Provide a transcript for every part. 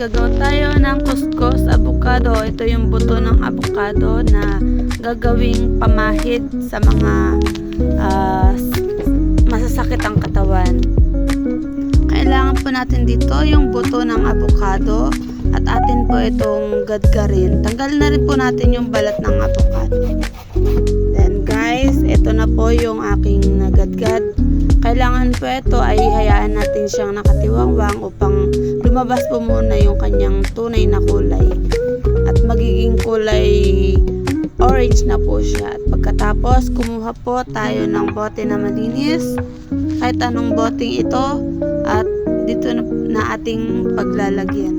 gagawa tayo ng kuskus avocado. Ito yung buto ng avocado na gagawing pamahid sa mga masasakit ang katawan. Kailangan po natin dito yung buto ng avocado at atin po itong gadgarin. Tanggalin na rin po natin yung balat ng avocado. Then guys, ito na po yung aking nagadgad. Kailangan po ito ay hayaan natin siyang nakatiwangwang upang lumabas po muna yung kanyang tunay na kulay. At magiging kulay orange na po siya. At pagkatapos, kumuha po tayo ng bote na malinis. Kahit anong boteng ito. At dito na ating paglalagyan.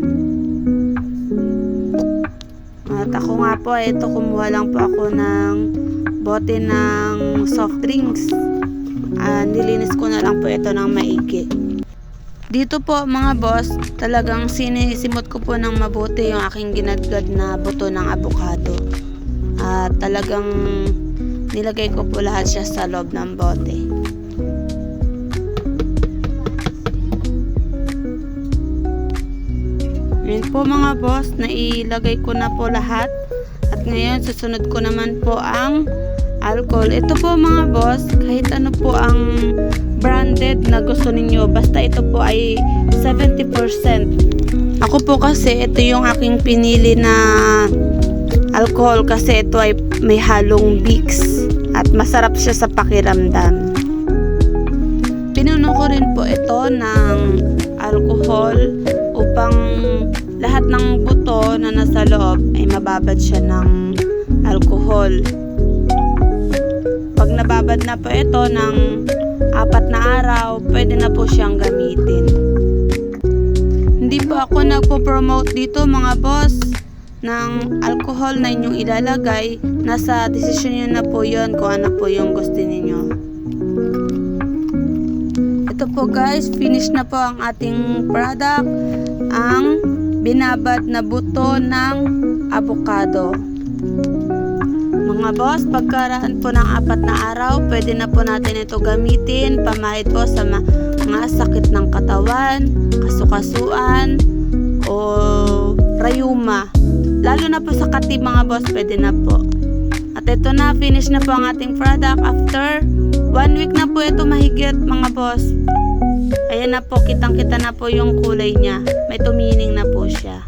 At ako nga po, ito kumuha lang po ako ng bote ng soft drinks. Nilinis ko na lang po ito ng maigi. Dito po mga boss, talagang sinisimot ko po ng mabuti yung aking ginadgad na buto ng avocado. At talagang nilagay ko po lahat siya sa loob ng bote. Ngayon po mga boss, nailagay ko na po lahat. At ngayon susunod ko naman po ang alcohol. Ito po mga boss, kahit ano po ang branded na gusto ninyo, basta ito po ay 70%. Ako po kasi ito yung aking pinili na alcohol kasi ito ay may halong Vicks at masarap siya sa pakiramdam. Pinuno ko rin po ito ng alcohol upang lahat ng buto na nasa loob ay mababad siya ng alcohol. Pag nababad na po ito ng 4 na araw, pwede na po siyang gamitin. Hindi po ako nagpo-promote dito mga boss ng alcohol na inyong ilalagay. Nasa desisyon nyo na po yun kung ano po yung gusto ninyo. Ito po guys, finish na po ang ating product, ang binabad na buto ng avocado. Mga boss, pagkaraan po ng 4 na araw, pwede na po natin ito gamitin, pamahid po sa mga sakit ng katawan, kasukasuan, o rayuma. Lalo na po sa kati mga boss, pwede na po. At ito na, finish na po ang ating product. After 1 week na po ito mahigit mga boss. Ayan na po, kitang-kita na po yung kulay niya. May tumining na po siya.